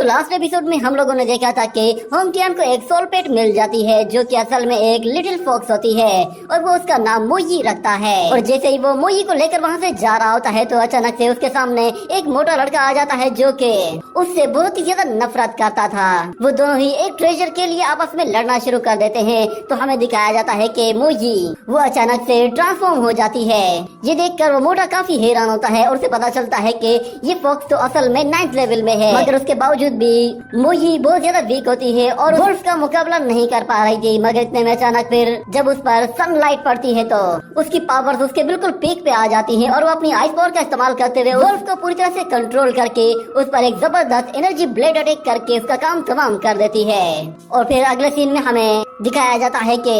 Last episode में हम लोगों ने देखा था कि होंगटियान को एक सोल पेट मिल जाती है जो कि असल में एक लिटिल फॉक्स होती है और वो उसका नाम मोई रखता है। और जैसे ही वो मोई को लेकर वहाँ से जा रहा होता है तो अचानक से उसके सामने एक मोटा लड़का आ जाता है जो कि उससे बहुत ही ज्यादा नफरत करता था। वो दोनों ही एक ट्रेजर के लिए आपस में लड़ना शुरू कर देते हैं। तो हमें दिखाया जाता है कि मोई वो अचानक से ट्रांसफॉर्म हो जाती है। ये देखकर वो मोटा काफी हैरान होता है और उसे पता चलता है कि ये फॉक्स तो असल में 9th लेवल में है, मगर उसके बावजूद भी मोई बहुत ज्यादा वीक होती है और वुल्फ का मुकाबला नहीं कर पा रही थी। मगर इतने में अचानक फिर जब उस पर सनलाइट पड़ती है तो उसकी पावर्स उसके बिल्कुल पीक पे आ जाती हैं और वो अपनी आइस पावर का इस्तेमाल करते हुए वुल्फ को पूरी तरह से कंट्रोल करके उस पर एक जबरदस्त एनर्जी ब्लेड अटैक करके उसका काम तमाम कर देती है। और फिर अगले सीन में हमें दिखाया जाता है कि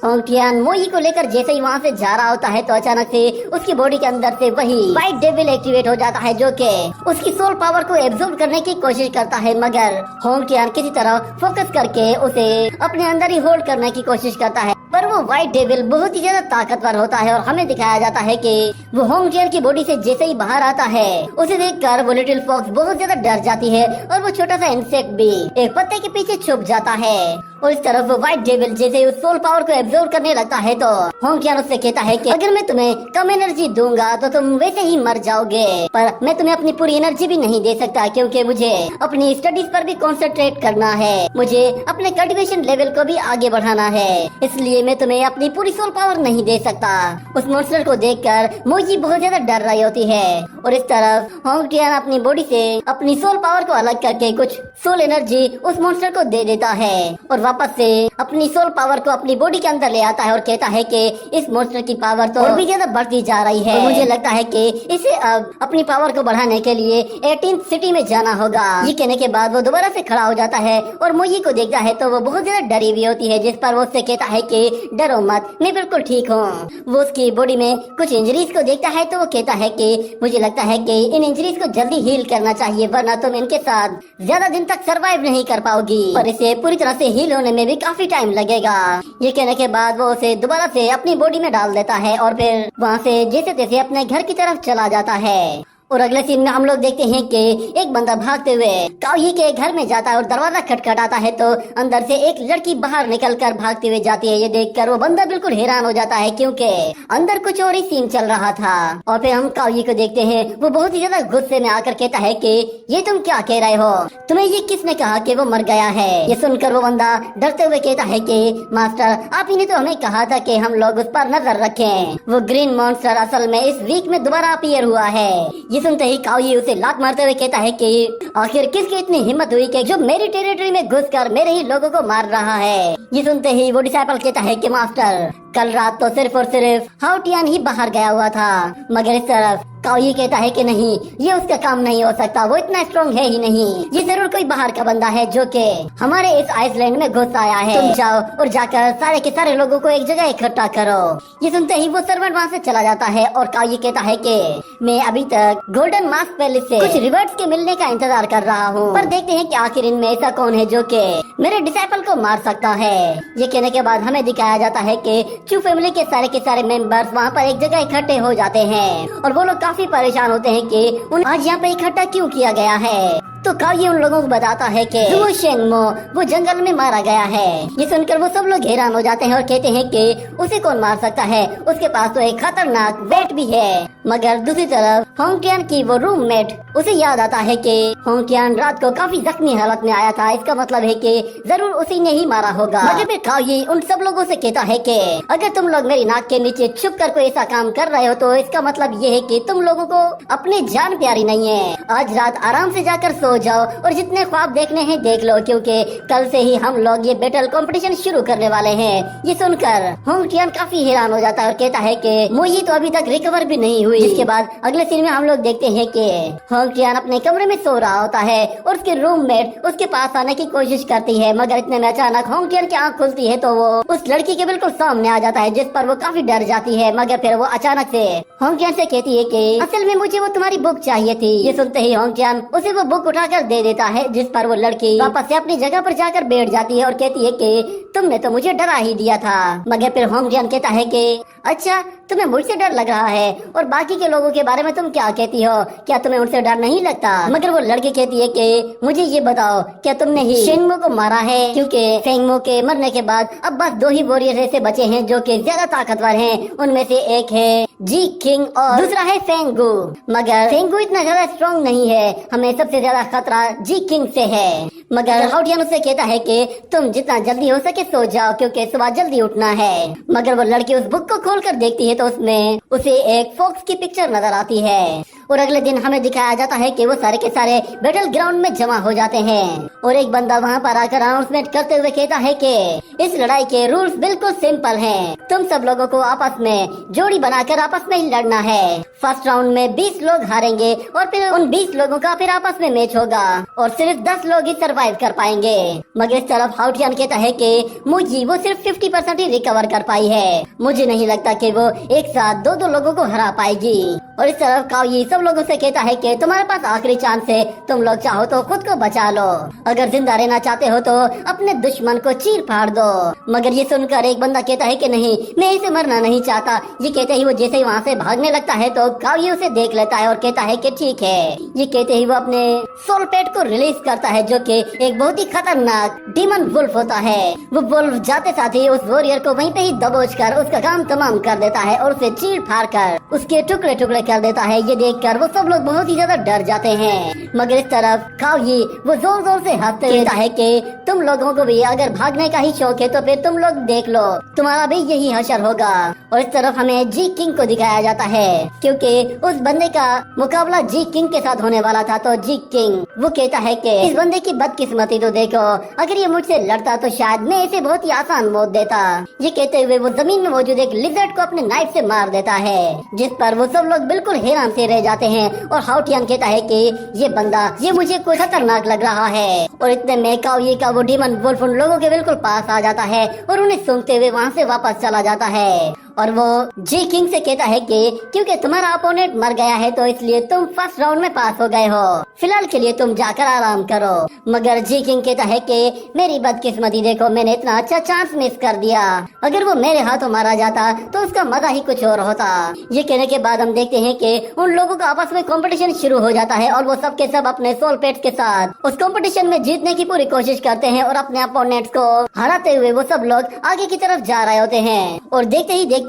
होंगटियान मोई को लेकर जैसे ही वहाँ से जा रहा होता है तो अचानक से उसकी बॉडी के अंदर से वही व्हाइट डेविल एक्टिवेट हो जाता है जो कि उसकी सोल पावर को एब्जॉर्ब करने की कोशिश करता है। मगर होंगटियान किसी तरह फोकस करके उसे अपने अंदर ही होल्ड करने की कोशिश करता है, पर वो व्हाइट डेविल बहुत ही ज्यादा ताकतवर होता है। और हमें दिखाया जाता है कि वो होंगटियान की बॉडी से जैसे ही बाहर आता है उसे देखकर वो लिटिल फॉक्स बहुत ज्यादा डर जाती है और वो छोटा सा इंसेक्ट भी एक पत्ते के पीछे छुप जाता है। और इस तरफ वो व्हाइट डेविल जैसे ही उस सोल पावर को एब्जॉर्ब करने लगता है तो होंगटियान उससे कहता है कि अगर मैं तुम्हें कम एनर्जी दूंगा तो तुम वैसे ही मर जाओगे, पर मैं तुम्हें अपनी पूरी एनर्जी भी नहीं दे सकता क्योंकि मुझे अपनी स्टडीज पर भी कंसंट्रेट करना है, मुझे अपने कल्टीवेशन लेवल को भी आगे बढ़ाना है, इसलिए मैं तुम्हें अपनी पूरी सोल पावर नहीं दे सकता। उस मॉन्स्टर को देखकर मोई बहुत ज्यादा डर रही होती है और इस तरफ होंगटियान अपनी बॉडी से अपनी सोल पावर को अलग करके कुछ सोल एनर्जी उस मॉन्स्टर को दे देता है और वापस से अपनी सोल पावर को अपनी बॉडी के अंदर ले आता है और कहता है कि इस मॉन्स्टर की पावर तो और भी ज्यादा बढ़ती जा रही है। तो मुझे लगता है कि इसे अब अपनी पावर को बढ़ाने के लिए 18th सिटी में जाना होगा। ये कहने के बाद वो दोबारा से खड़ा हो जाता है और मोई को देखता है तो वो बहुत ज्यादा डरी हुई होती है, जिस पर वो उससे कहता है कि डरो मत, मैं बिल्कुल ठीक हूँ। वो उसकी बॉडी में कुछ इंजरीज को देखता है तो वो कहता है कि मुझे लगता है कि इन इंजरीज को जल्दी हील करना चाहिए वरना तुम इनके साथ ज्यादा दिन तक सरवाइव नहीं कर पाओगी और इसे पूरी तरह से हील होने में भी काफी टाइम लगेगा। ये कहने के बाद वो उसे दोबारा से अपनी बॉडी में डाल देता है और फिर वहाँ से जैसे तैसे अपने घर की तरफ चला जाता है। और अगले सीन में हम लोग देखते हैं कि एक बंदा भागते हुए काओही के घर में जाता है और दरवाजा खटखटाता है तो अंदर से एक लड़की बाहर निकलकर भागती हुई जाती है। ये देखकर वो बंदा बिल्कुल हैरान हो जाता है क्योंकि अंदर कुछ और ही सीन चल रहा था। और फिर हम काओही को देखते हैं, वो बहुत ही ज्यादा गुस्से में आकर कहता है कि ये तुम क्या कह रहे हो, तुम्हें ये किसने कहा कि वो मर गया है। ये सुनकर वो बंदा डरते हुए कहता है कि मास्टर आप ही ने तो हमें कहा था कि हम लोग उस पर नजर रखें, वो ग्रीन मॉन्स्टर असल में इस वीक में दोबारा अपीयर हुआ है। ये सुनते ही काओही उसे लात मारते हुए कहता है कि आखिर किसकी इतनी हिम्मत हुई कि जो मेरी टेरिटरी में घुसकर मेरे ही लोगों को मार रहा है। ये सुनते ही वो डिसाइपल कहता है कि मास्टर कल रात तो सिर्फ और सिर्फ होंगटियान ही बाहर गया हुआ था, मगर इस तरफ काओही कहता है कि नहीं, ये उसका काम नहीं हो सकता, वो इतना स्ट्रॉन्ग है ही नहीं, ये जरूर कोई बाहर का बंदा है जो कि हमारे इस आइसलैंड में घुस आया है। तुम जाओ और जाकर सारे के सारे लोगों को एक जगह इकट्ठा करो। ये सुनते ही वो सर्वेंट वहाँ से चला जाता है और काओही कहता है कि मैं अभी तक गोल्डन मास्क पैलेस से कुछ रिवर्ट्स के मिलने का इंतजार कर रहा हूँ, पर देखते हैं कि आखिर इनमें ऐसा कौन है जो कि मेरे डिसाइपल को मार सकता है। ये कहने के बाद हमें दिखाया जाता है कि चू फैमिली के सारे मेंबर्स वहाँ पर एक जगह इकट्ठे हो जाते हैं और वो लोग काफी परेशान होते हैं कि उन्हें आज यहाँ पे इकट्ठा क्यों किया गया है। तो काओही उन लोगों को बताता है कि जुओ शेंगमो वो जंगल में मारा गया है। ये सुनकर वो सब लोग हैरान हो जाते हैं और कहते हैं कि उसे कौन मार सकता है, उसके पास तो एक खतरनाक बैट भी है। मगर दूसरी तरफ होंगटियान की वो रूममेट उसे याद आता है कि होंगटियान रात को काफी जख्मी हालत में आया था, इसका मतलब है कि जरूर उसी ने ही मारा होगा। मगर फिर काओही उन सब लोगों से कहता है कि अगर तुम लोग मेरी नाक के नीचे छुप कर कोई ऐसा काम कर रहे हो तो इसका मतलब ये है कि तुम लोगों को अपनी जान प्यारी नहीं है। आज रात आराम से जाकर सो जाओ और जितने ख्वाब देखने हैं देख लो, क्योंकि कल से ही हम लोग ये बैटल कंपटीशन शुरू करने वाले हैं। ये सुनकर होंगटियान काफी हैरान हो जाता है और कहता है कि मोई तो अभी तक रिकवर भी नहीं हुई। इसके बाद अगले सीन में हम लोग देखते हैं कि होंगटियान अपने कमरे में सो रहा होता है और उसके रूममेट उसके पास आने की कोशिश करती है, मगर इतने में अचानक होंगटियान की आँख खुलती है तो वो उस लड़की के बिल्कुल सामने आ जाता है, जिस पर वो काफी डर जाती है। मगर फिर वो अचानक से होंगटियान से कहती है कि असल में मुझे वो तुम्हारी बुक चाहिए थी। ये सुनते ही होंगटियान उसे वो बुक उठा उठाकर दे देता है, जिस पर वो लड़की वापस से अपनी जगह पर जाकर बैठ जाती है और कहती है कि तुमने तो मुझे डरा ही दिया था। मगर फिर होंगजियान कहता है कि अच्छा, तुम्हें मुझसे डर लग रहा है और बाकी के लोगों के बारे में तुम क्या कहती हो, क्या तुम्हें उनसे डर नहीं लगता? मगर वो लड़की कहती है कि मुझे ये बताओ, क्या तुमने ही शेंगमो को मारा है? क्योंकि फेंगमो के मरने के बाद अब बस 2 ही वॉरियर ऐसे बचे हैं जो कि ज्यादा ताकतवर हैं। उनमें से एक है जी किंग और दूसरा है फेंगू। मगर फेंगू इतना ज्यादा स्ट्रॉन्ग नहीं है, हमें सबसे ज्यादा खतरा जी किंग से है। मगर हाउटियान उससे कहता है कि तुम जितना जल्दी हो सके सो जाओ, क्योंकि सुबह जल्दी उठना है। मगर वो लड़की उस बुक को खोलकर देखती है तो उसमें उसे एक फॉक्स की पिक्चर नजर आती है। और अगले दिन हमें दिखाया जाता है कि वो सारे के सारे बैटल ग्राउंड में जमा हो जाते हैं और एक बंदा वहाँ पर आकर अनाउंसमेंट करते हुए कहता है कि इस लड़ाई के रूल्स बिल्कुल सिंपल हैं। तुम सब लोगों को आपस में जोड़ी बनाकर आपस में ही लड़ना है। फर्स्ट राउंड में 20 लोग हारेंगे और फिर उन 20 लोगों का फिर आपस में मैच होगा और सिर्फ 10 लोग ही सर्वाइव कर पाएंगे। मगर इस तरफ हाउटियान कहता है कि मुझे वो सिर्फ 50% ही रिकवर कर पाई है, मुझे नहीं लगता कि वो एक साथ 2-2 लोगों को हरा पाएगी। और इस तरफ काओई सब लोगों से कहता है कि तुम्हारे पास आखिरी चांस है, तुम लोग चाहो तो खुद को बचा लो, अगर जिंदा रहना चाहते हो तो अपने दुश्मन को चीर फाड़ दो। मगर ये सुनकर एक बंदा कहता है कि नहीं, मैं इसे मरना नहीं चाहता। ये कहते ही वो जैसे ही वहाँ से भागने लगता है तो काओई उसे देख लेता है और कहता है कि ठीक है। ये कहते ही वो अपने सोल पेट को रिलीज करता है, जो कि एक बहुत ही खतरनाक डीमन वुल्फ होता है। वो वुल्फ जाते साथ ही उस वॉरियर को वहीं पे ही दबोच कर उसका काम तमाम कर देता है और उसे चीर फाड़ कर उसके टुकड़े टुकड़े कर देता है। ये देखकर वो सब लोग बहुत ही ज्यादा डर जाते हैं। मगर इस तरफ काओई वो जोर जोर से हंसते कहता है कि तुम लोगों को भी अगर भागने का ही शौक है तो फिर तुम लोग देख लो, तुम्हारा भी यही हशर होगा। और इस तरफ हमें जी किंग को दिखाया जाता है, क्योंकि उस बंदे का मुकाबला जी किंग के साथ होने वाला था। तो जी किंग वो कहता है कि इस बंदे की बदकिस्मती तो देखो, अगर ये मुझसे लड़ता तो शायद मैं इसे बहुत ही आसान मौत देता। ये कहते हुए वो जमीन में मौजूद एक लिजर्ड को अपने नाइफ से मार देता है, जिस पर वो सब लोग बिल्कुल हैरान से रह जाते हैं। और हाउटियान कहता है कि ये बंदा ये मुझे कुछ खतरनाक लग रहा है। और इतने में काओई का वो डीमन वुल्फ उन लोगों के बिल्कुल पास आ जाता है और उन्हें सूंघते हुए वहाँ से वापस चला जाता है। और वो जी किंग से कहता है कि क्योंकि तुम्हारा अपोनेंट मर गया है तो इसलिए तुम फर्स्ट राउंड में पास हो गए हो, फिलहाल के लिए तुम जाकर आराम करो। मगर जी किंग कहता है कि मेरी बदकिस्मती देखो, मैंने इतना अच्छा चांस मिस कर दिया, अगर वो मेरे हाथों मारा जाता तो उसका मजा ही कुछ और होता। ये कहने के बाद हम देखते हैं कि उन लोगों का आपस में कंपटीशन शुरू हो जाता है और वो सब के सब अपने सोल पेट्स के साथ उस कंपटीशन में जीतने की पूरी कोशिश करते हैं और अपने अपोनेंट्स को हराते हुए वो सब लोग आगे की तरफ जा रहे होते हैं। और देखते ही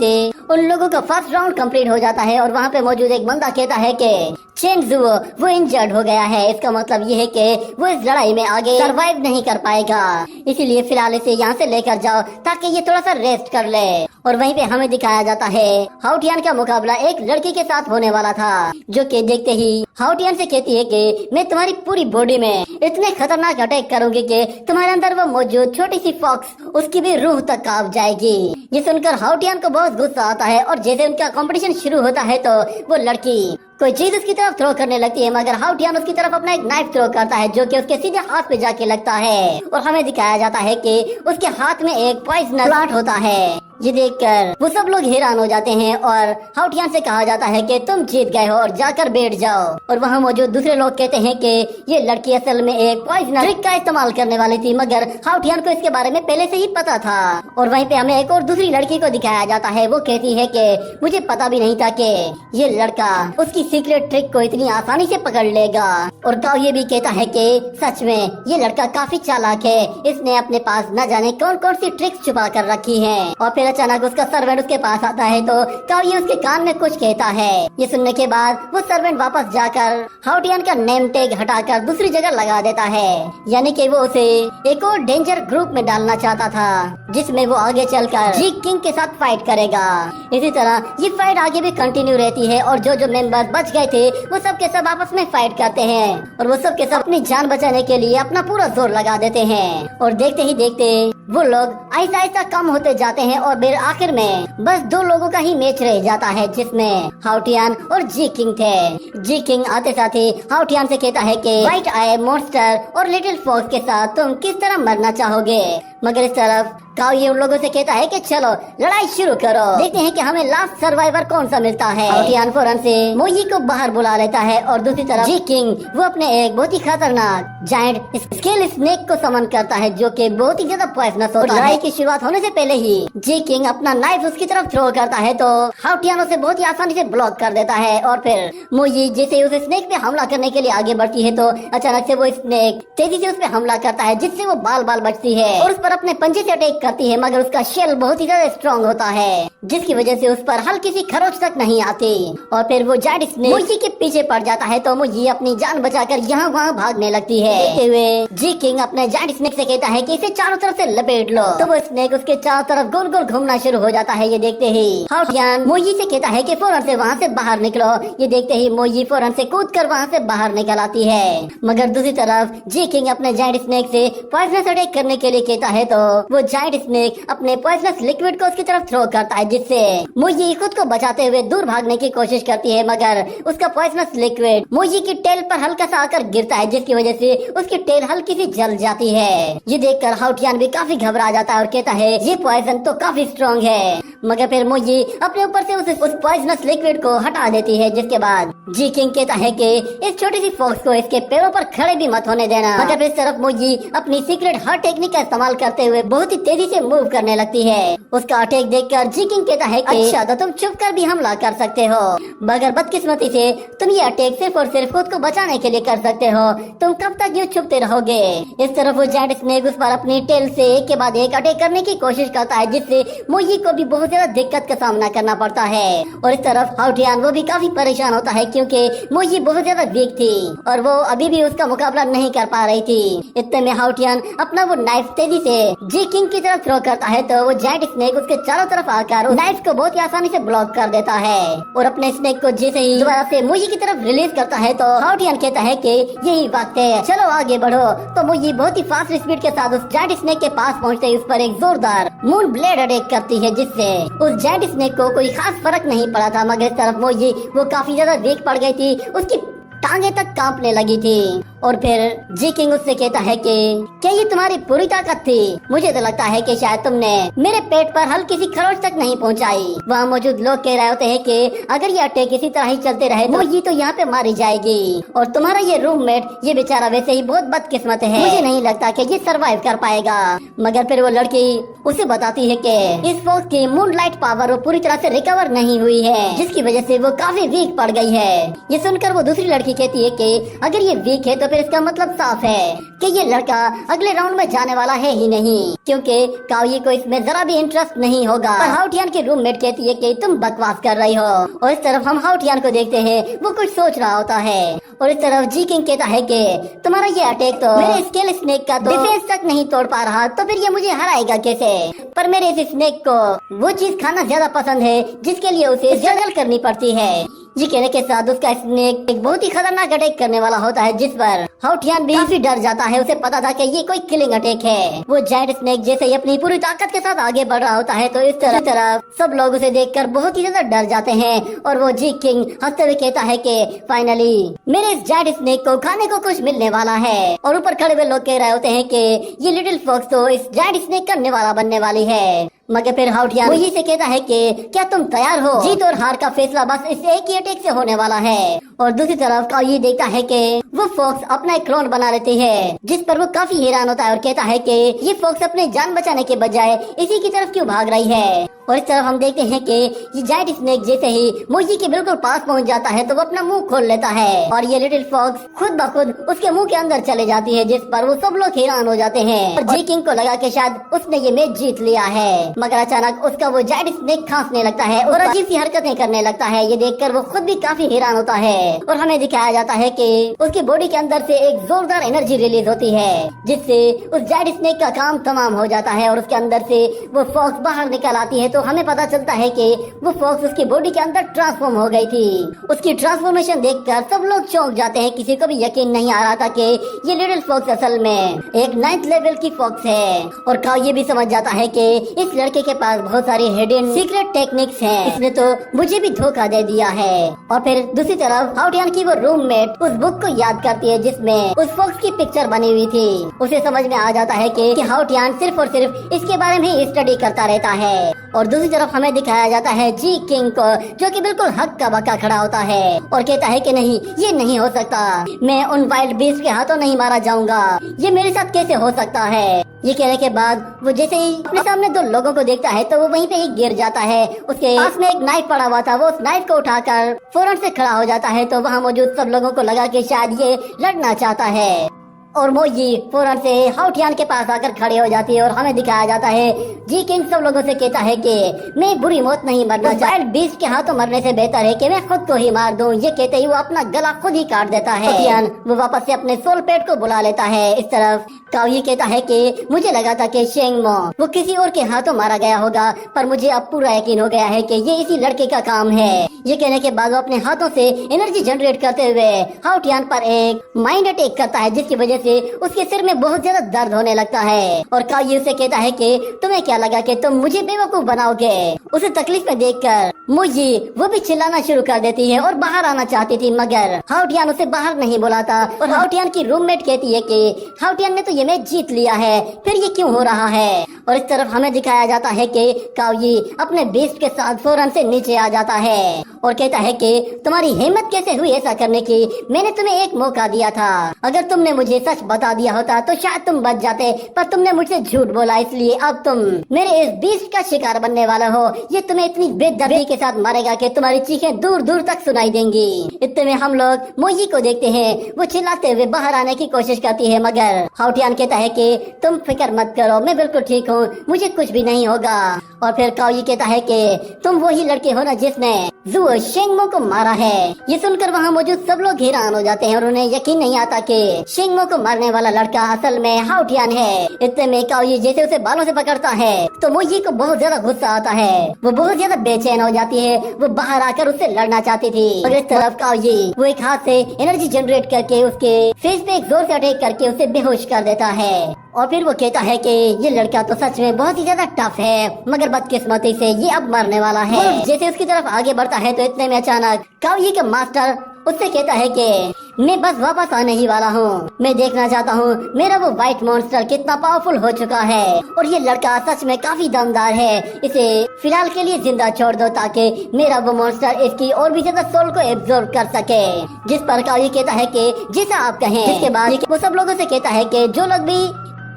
उन लोगों का फर्स्ट राउंड कंप्लीट हो जाता है और वहाँ पे मौजूद एक बंदा कहता है कि चेन जुओ वो इंजर्ड हो गया है, इसका मतलब ये है कि वो इस लड़ाई में आगे सरवाइव नहीं कर पाएगा, इसीलिए फिलहाल इसे यहाँ से लेकर जाओ ताकि ये थोड़ा सा रेस्ट कर ले। और वहीं पे हमें दिखाया जाता है हाउटियान का मुकाबला एक लड़की के साथ होने वाला था, जो कि देखते ही हाउटियान से कहती है कि मैं तुम्हारी पूरी बॉडी में इतने खतरनाक अटैक करूंगी कि तुम्हारे अंदर वो मौजूद छोटी सी फॉक्स उसकी भी रूह तक कांप जाएगी। ये सुनकर हाउटियान को बहुत गुस्सा आता है और जैसे उनका कंपटीशन शुरू होता है तो वो लड़की कोई चीज उसकी तरफ थ्रो करने लगती है, मगर हाउटियान उसकी तरफ अपना एक नाइफ थ्रो करता है जो कि उसके सीधे हाथ पे जाके लगता है। और हमें दिखाया जाता है कि उसके हाथ में एक पॉइजनस प्लांट होता है। ये देखकर वो सब लोग हैरान हो जाते हैं और हाउटियान से कहा जाता है कि तुम जीत गए हो और जाकर बैठ जाओ। और वहाँ मौजूद दूसरे लोग कहते हैं कि ये लड़की असल में एक पॉइजनस ट्रिक का इस्तेमाल करने वाली थी, मगर हाउटियान को इसके बारे में पहले से ही पता था। और वहीं पे हमें एक और दूसरी लड़की को दिखाया जाता है, वो कहती है कि मुझे पता भी नहीं था कि ये लड़का उसकी सीक्रेट ट्रिक को इतनी आसानी से पकड़ लेगा। और काओ ये भी कहता है कि सच में ये लड़का काफी चालाक है, इसने अपने पास न जाने कौन कौन सी ट्रिक्स छुपा कर रखी हैं। और फिर अचानक उसका सर्वेंट उसके पास आता है तो काओ ये उसके कान में कुछ कहता है। ये सुनने के बाद वो सर्वेंट वापस जाकर हाउटियान का नेम टैग हटाकर दूसरी जगह लगा देता है, यानी कि वो उसे एक और डेंजर ग्रुप में डालना चाहता था जिसमें वो आगे चलकर जी किंग के साथ फाइट करेगा। इसी तरह ये फाइट आगे भी कंटिन्यू रहती है और जो जो मेंबर्स बच गए थे वो सब के सब आपस में फाइट करते हैं और वो सब के सब अपनी जान बचाने के लिए अपना पूरा जोर लगा देते हैं। और देखते ही देखते वो लोग आहिस्ता आहिस्ता कम होते जाते हैं और फिर आखिर में बस 2 लोगों का ही मैच रह जाता है जिसमें हाउटियान और जी किंग थे। जी किंग आते साथ ही हाउटियान से कहता है कि व्हाइट आई मॉन्स्टर और लिटिल फॉक्स के साथ तुम किस तरह मरना चाहोगे। मगर इस तरफ काओ उन लोगों से कहता है कि चलो लड़ाई शुरू करो, देखते हैं कि हमें लास्ट सर्वाइवर कौन सा मिलता है। हाउटियान फौरन से मोई को बाहर बुला लेता है और दूसरी तरफ जी किंग वो अपने एक बहुत ही खतरनाक जायंट स्केल स्नेक को समन करता है जो कि बहुत ही ज्यादा पॉइजनस होता है। लड़ाई की शुरुआत होने से पहले ही जी किंग अपना नाइफ उसकी तरफ थ्रो करता है तो हाउटियान उसे बहुत ही आसानी से ब्लॉक कर देता है और फिर मोई जैसे उस स्नेक पे हमला करने के लिए आगे बढ़ती है तो अचानक से वो स्नेक तेजी से उस पे हमला करता है जिससे वो बाल बाल बचती है और उस पर अपने पंजे से अटैक करती है, मगर उसका शेल बहुत ही ज्यादा स्ट्रॉन्ग होता है जिसकी वजह से उस पर हल्की सी खरोच तक नहीं आती और फिर वो जायंट स्नेक मोई के पीछे पड़ जाता है तो मोई अपनी जान बचाकर यहाँ वहाँ भागने लगती है। देखते हुए जी किंग अपने जायंट स्नेक से कहता है कि इसे चारों तरफ से लपेट लो तो वो स्नेक उसके चारों तरफ गोल गोल घूमना शुरू हो जाता है। ये देखते ही हाउटियान मोई से कहता है कि फौरन से वहाँ से बाहर निकलो। ये देखते ही मोई फौरन से कूद कर वहाँ से बाहर निकल आती है, मगर दूसरी तरफ जी किंग अपने जायंट स्नेक से पॉइजनस अटैक करने के लिए कहता है तो वो जायंट स्नेक अपने पॉइजनस लिक्विड को उसकी तरफ थ्रो करता है जिससे मोई खुद को बचाते हुए दूर भागने की कोशिश करती है, मगर उसका पॉइजनस लिक्विड मोई की टेल पर हल्का सा आकर गिरता है जिसकी वजह से उसकी टेल हल्की सी जल जाती है। ये देखकर हाउटियान भी काफी घबरा जाता है और कहता है ये पॉइजन तो काफी स्ट्रॉन्ग है, मगर फिर मोई अपने ऊपर से उस पॉइजनस लिक्विड को हटा देती है जिसके बाद जी किंग कहता है कि इस छोटी सी फॉक्स को इसके पैरों पर खड़े भी मत होने देना। मगर फिर इस तरफ मोई अपनी सीक्रेट हर टेक्निक का इस्तेमाल करते हुए बहुत ही तेजी से मूव करने लगती है। उसका अटैक देखकर जी किंग कहता है कि अच्छा तो तुम छुप कर भी हमला कर सकते हो, मगर बदकिस्मती से तुम ये अटैक सिर्फ और सिर्फ खुद को बचाने के लिए कर सकते हो, तुम कब तक यूँ छुपते रहोगे। इस तरफ वो जायंट स्नेक उस पर अपनी टेल से एक के बाद एक अटैक करने की कोशिश करता है जिससे मोई को भी बहुत ज्यादा दिक्कत का सामना करना पड़ता है और इस तरफ हाउटियान वो भी काफी परेशान होता है क्योंकि मोई बहुत ज्यादा वीक थी और वो अभी भी उसका मुकाबला नहीं कर पा रही थी। इतने में हाउटियान अपना वो नाइफ तेजी से जी किंग की तरफ थ्रो करता है तो वो जायंट स्नेक उसके चारों तरफ आकर उस नाइफ को बहुत ही आसानी से ब्लॉक कर देता है और अपने स्नेक को जैसे ही दोबारा से मोई की तरफ रिलीज करता है तो हाउटियान कहता है कि यही वक्त है, चलो आगे बढ़ो। तो मोई बहुत ही फास्ट स्पीड के साथ उस जायंट स्नेक के पास पहुंचते ही उस पर एक जोरदार मून ब्लेड अटैक करती है जिससे उस जायंट स्नेक को कोई खास फर्क नहीं पड़ा था, मगर इस तरफ मोई वो काफी ज्यादा वीक पड़ गई थी, उसकी टांगे तक कांपने लगी थी और फिर जी किंग उससे कहता है कि क्या ये तुम्हारी पूरी ताकत थी? मुझे तो लगता है कि शायद तुमने मेरे पेट पर हल्की सी खरोच तक नहीं पहुंचाई। वहाँ मौजूद लोग कह रहे होते हैं कि अगर ये अटैक इसी तरह ही चलते रहे तो ये तो यहाँ पे मारी जाएगी और तुम्हारा ये रूममेट ये बेचारा वैसे ही बहुत बदकिस्मत है, मुझे नहीं लगता कि ये सरवाइव कर पाएगा। मगर फिर वो लड़की उसे बताती है कि इस फॉक्स की मूनलाइट पावर वो पूरी तरह से रिकवर नहीं हुई है जिसकी वजह से वो काफी वीक पड़ गई है। ये सुनकर वो दूसरी लड़की कहती है कि अगर ये वीक है तो फिर इसका मतलब साफ है कि ये लड़का अगले राउंड में जाने वाला है ही नहीं क्योंकि काओ को इसमें जरा भी इंटरेस्ट नहीं होगा। पर हाउटियान की रूममेट कहती है कि तुम बकवास कर रही हो और इस तरफ हम हाउटियान को देखते हैं वो कुछ सोच रहा होता है और इस तरफ जी किंग कहता है कि तुम्हारा ये अटैक तो मेरे स्केल स्नेक का तो डिफेंस तक नहीं तोड़ पा रहा तो फिर ये मुझे हराएगा कैसे। पर मेरे इस स्नेक को वो चीज खाना ज्यादा पसंद है जिसके लिए उसे स्ट्रगल करनी पड़ती है। जी कहने के साथ उसका स्नेक एक बहुत ही खतरनाक अटैक करने वाला होता है जिस पर हाउटियान भी काफी डर जाता है। उसे पता था कि ये कोई किलिंग अटैक है। वो जायंट स्नेक जैसे ही अपनी पूरी ताकत के साथ आगे बढ़ रहा होता है तो इस तरफ सब लोग उसे देखकर बहुत ही ज्यादा डर जाते हैं और वो जी किंग हंसते हुए कहता है कि फाइनली मेरे इस जायंट स्नेक को खाने को कुछ मिलने वाला है। और ऊपर खड़े हुए लोग कह रहे होते हैं कि ये लिटिल फॉक्स तो इस जायंट स्नेक का निवाला बनने वाली है। मगर फिर हाउटियान वही से कहता है कि क्या तुम तैयार हो? जीत और हार का फैसला बस इस एक ही अटैक से होने वाला है। और दूसरी तरफ काओ ये देखता है कि वो फॉक्स अपना एक क्लोन बना लेती है जिस पर वो काफी हैरान होता है और कहता है कि ये फॉक्स अपने जान बचाने के बजाय इसी की तरफ क्यों भाग रही है। और इस तरफ हम देखते हैं कि ये जायंट स्नेक जैसे ही मोई के बिल्कुल पास पहुंच जाता है तो वो अपना मुंह खोल लेता है और ये लिटिल फॉक्स खुद ब खुद उसके मुंह के अंदर चले जाती है जिस पर वो सब लोग हैरान हो जाते हैं। और जी किंग को लगा कि शायद उसने ये मैच जीत लिया है, मगर अचानक उसका वो जायंट स्नेक खांसने लगता है और अजीब सी हरकतें करने लगता है। ये देखकर वो खुद भी काफी हैरान होता है और हमें दिखाया जाता है कि उसकी बॉडी के अंदर से एक जोरदार एनर्जी रिलीज होती है जिससे उस जायंट स्नेक का काम तमाम हो जाता है और उसके अंदर से वो फॉक्स बाहर निकल आती है। तो हमें पता चलता है कि वो फॉक्स उसकी बॉडी के अंदर ट्रांसफॉर्म हो गई थी। उसकी ट्रांसफॉर्मेशन देखकर सब लोग चौंक जाते हैं। किसी को भी यकीन नहीं आ रहा था कि ये लिटिल फॉक्स असल में एक 9th लेवल की फॉक्स है। और काओ ये भी समझ जाता है कि इस लड़के के पास बहुत सारी हिडन सीक्रेट टेक्निक्स हैं। इसने तो मुझे भी धोखा दे दिया है। और फिर दूसरी तरफ हाउटियान की वो रूममेट उस बुक को याद करती है जिसमें उस फॉक्स की पिक्चर बनी हुई थी। उसे समझ में आ जाता है कि हाउटियान सिर्फ और सिर्फ इसके बारे में ही स्टडी करता रहता है। और दूसरी तरफ हमें दिखाया जाता है जी किंग को, जो कि बिल्कुल हक का बक्का खड़ा होता है और कहता है कि नहीं, ये नहीं हो सकता, मैं उन वाइल्ड बीस्ट के हाथों नहीं मारा जाऊंगा, ये मेरे साथ कैसे हो सकता है। ये कहने के बाद वो जैसे ही अपने सामने दो लोगों को देखता है तो वो वहीं पे ही गिर जाता है। उसके पास में एक नाइफ पड़ा हुआ था, वो उस नाइफ को उठाकर फौरन से खड़ा हो जाता है। तो वहाँ मौजूद सब लोगों को लगा कि शायद ये लड़ना चाहता है और मोई फौरन से हाउटियान के पास आकर खड़े हो जाती है। और हमें दिखाया जाता है जी किंग सब लोगों से कहता है कि मैं बुरी मौत नहीं मरना, वाइल्ड बीस्ट के हाथों मरने से बेहतर है कि मैं खुद को ही मार दूं। ये कहते ही वो अपना गला खुद ही काट देता है। हाउटियान वो वापस से अपने सोल पेट को बुला लेता है। इस तरफ काओ ये कहता है कि मुझे लगा था कि शेंगमो वो किसी और के हाथों मारा गया होगा, पर मुझे अब पूरा यकीन हो गया है कि ये इसी लड़के का काम है। ये कहने के बाद वो अपने हाथों से एनर्जी जनरेट करते हुए हाउटियान पर एक माइंड अटैक करता है, जिसकी वजह से उसके सिर में बहुत ज्यादा दर्द होने लगता है। और काओ उसे कहता है कि तुम्हें क्या लगा कि तुम मुझे बेवकूफ बनाओगे। उसे तकलीफ में देखकर मुझे वो भी चिल्लाना शुरू कर देती है और बाहर आना चाहती थी, मगर हाउटियान उसे बाहर नहीं बुलाता। और हाउटियान की रूममेट कहती है कि हाउटियान ने तो ये मैच जीत लिया है, फिर ये क्यों हो रहा है। और इस तरफ हमें दिखाया जाता है कि काओ अपने बीस्ट के साथ फौरन से नीचे आ जाता है और कहता है कि तुम्हारी हिम्मत कैसे हुई ऐसा करने की, मैंने तुम्हें एक मौका दिया था, अगर तुमने मुझे सच बता दिया होता तो शायद तुम बच जाते, पर तुमने मुझसे झूठ बोला, इसलिए अब तुम मेरे इस बीस्ट का शिकार बनने वाला हो। ये तुम्हें इतनी बेदर्दी के साथ मारेगा कि तुम्हारी चीखें दूर दूर तक सुनाई देंगी। इतने में हम लोग मोई को देखते हैं, वो चिल्लाते हुए बाहर आने की कोशिश करती है, मगर हाउटियान कहता है कि तुम फिक्र मत करो, मैं बिल्कुल ठीक हूँ, मुझे कुछ भी नहीं होगा। और फिर काओ कहता है कि तुम वही लड़के हो ना जिसने जुओ शेंगमो को मारा है। ये सुनकर वहाँ मौजूद सब लोग हैरान हो जाते हैं और उन्हें यकीन नहीं आता कि शेंगमो को मारने वाला लड़का असल में हाउटियान है। इतने में काओ जैसे उसे बालों से पकड़ता है तो मोई को बहुत ज्यादा गुस्सा आता है, वो बहुत ज्यादा बेचैन हो जाती है, वो बाहर आकर उससे लड़ना चाहती थी। और इस तरफ काओ वो एक हाथ से एनर्जी जनरेट करके उसके फेस पे एक जोर से अटैक करके उसे बेहोश कर देता है। और फिर वो कहता है कि ये लड़का तो सच में बहुत ही ज्यादा टफ है, मगर बदकिस्मती से ये अब मरने वाला है। जैसे उसकी तरफ आगे बढ़ता है तो इतने में अचानक काओ का मास्टर उससे कहता है कि मैं बस वापस आने ही वाला हूँ, मैं देखना चाहता हूँ मेरा वो व्हाइट मॉन्स्टर कितना पावरफुल हो चुका है। और ये लड़का सच में काफी दमदार है, इसे फिलहाल के लिए जिंदा छोड़ दो ताकि मेरा वो मॉन्स्टर इसकी और भी ज्यादा सोल को एब्जॉर्ब कर सके। जिस पर काओ कहता है कि जैसा आप कहें। इसके बाद वो सब लोगों से कहता है कि जो लोग भी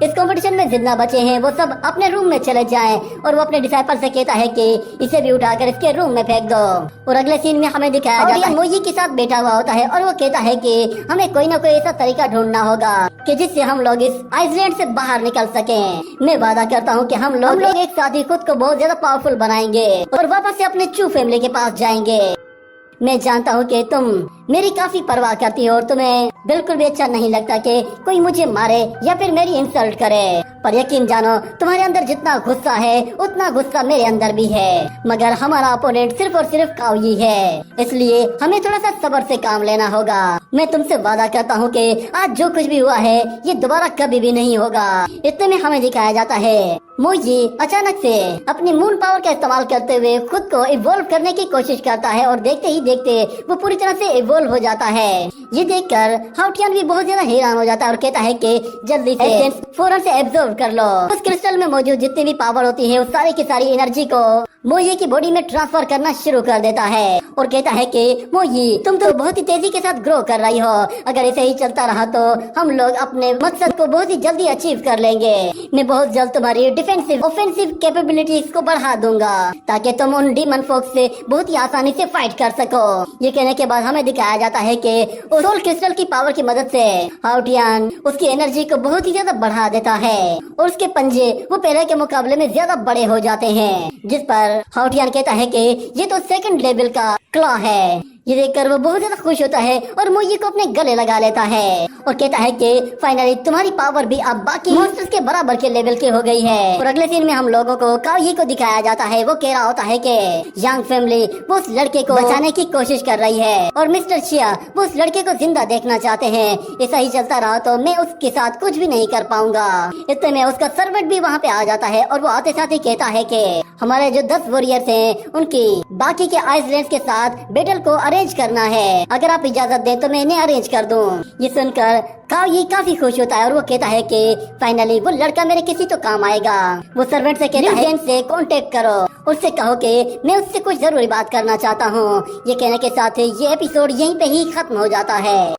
इस कंपटीशन में जितना बचे हैं वो सब अपने रूम में चले जाएं। और वो अपने डिसाइपल से कहता है कि इसे भी उठाकर इसके रूम में फेंक दो। और अगले सीन में हमें दिखाया जाता है मोई के साथ बैठा हुआ होता है और वो कहता है कि हमें कोई ना कोई ऐसा तरीका ढूंढना होगा कि जिससे हम लोग इस आइसलैंड से बाहर निकल सकें। मैं वादा करता हूँ कि हम लोग एक साथ ही खुद को बहुत ज्यादा पावरफुल बनाएंगे और वापस से अपने चू फैमिली के पास जाएंगे। मैं जानता हूँ कि तुम मेरी काफी परवाह करती हो और तुम्हें बिल्कुल भी अच्छा नहीं लगता कि कोई मुझे मारे या फिर मेरी इंसल्ट करे, पर यकीन जानो तुम्हारे अंदर जितना गुस्सा है उतना गुस्सा मेरे अंदर भी है, मगर हमारा अपोनेंट सिर्फ और सिर्फ काओ है, इसलिए हमें थोड़ा सा सब्र से काम लेना होगा। मैं तुमसे वादा करता हूँ कि आज जो कुछ भी हुआ है ये दोबारा कभी भी नहीं होगा। इतने में हमें दिखाया जाता है मोई अचानक से अपनी मून पावर का इस्तेमाल करते हुए खुद को इवॉल्व करने की कोशिश करता है और देखते ही देखते वो पूरी तरह से इवॉल्व हो जाता है। ये देखकर हाउटियान भी बहुत ज्यादा हैरान हो जाता है और कहता है कि जल्दी से फौरन से एब्जॉर्ब कर लो। उस क्रिस्टल में मौजूद जितनी भी पावर होती है उस सारी की सारी एनर्जी को मोई की बॉडी में ट्रांसफर करना शुरू कर देता है और कहता है कि मोई तुम तो बहुत ही तेजी के साथ ग्रो कर रही हो, अगर ऐसे ही चलता रहा तो हम लोग अपने मकसद को बहुत ही जल्दी अचीव कर लेंगे। मैं बहुत जल्द तुम्हारी डिफेंसिव ऑफेंसिव कैपेबिलिटीज को बढ़ा दूंगा ताकि तुम उन डीमन फोक्स से बहुत ही आसानी से फाइट कर सको। ये कहने के बाद हमें दिखाया जाता है कि सोल क्रिस्टल की पावर की मदद से हाउटियान उसकी एनर्जी को बहुत ही ज्यादा बढ़ा देता है और उसके पंजे वो पहले के मुकाबले में ज्यादा बड़े हो जाते हैं। जिस पर हाउटियान कहता है कि ये तो सेकंड लेवल का क्लॉ है, ये देखकर वो बहुत ज्यादा खुश होता है और मोई को अपने गले लगा लेता है और कहता है कि फाइनली तुम्हारी पावर भी अब बाकी मॉन्स्टर्स के बराबर के लेवल की हो गई है। और अगले सीन में हम लोगों को काओई को दिखाया जाता है। वो कह रहा होता है कि यांग फैमिली वो उस लड़के को बचाने की कोशिश कर रही है और मिस्टर शिया वो उस लड़के को जिंदा देखना चाहते हैं। ऐसा ही चलता रहा तो मैं उसके साथ कुछ भी नहीं कर पाऊंगा। इतने में उसका सर्वेंट भी वहाँ पे आ जाता है और वो आते साथ ही कहता है कि हमारे जो 10 वॉरियर्स हैं उनकी बाकी के आइसलैंड्स के साथ बैटल को अरेंज करना है। अगर आप इजाजत दें तो मैं इन्हें अरेंज कर दूं। ये सुनकर काओई काफी खुश होता है और वो कहता है कि फाइनली वो लड़का मेरे किसी तो काम आएगा। वो सर्वेंट से कहता है से कांटेक्ट करो, उससे कहो कि मैं उससे कुछ जरूरी बात करना चाहता हूँ। ये कहने के साथ ये एपिसोड यहीं पे ही खत्म हो जाता है।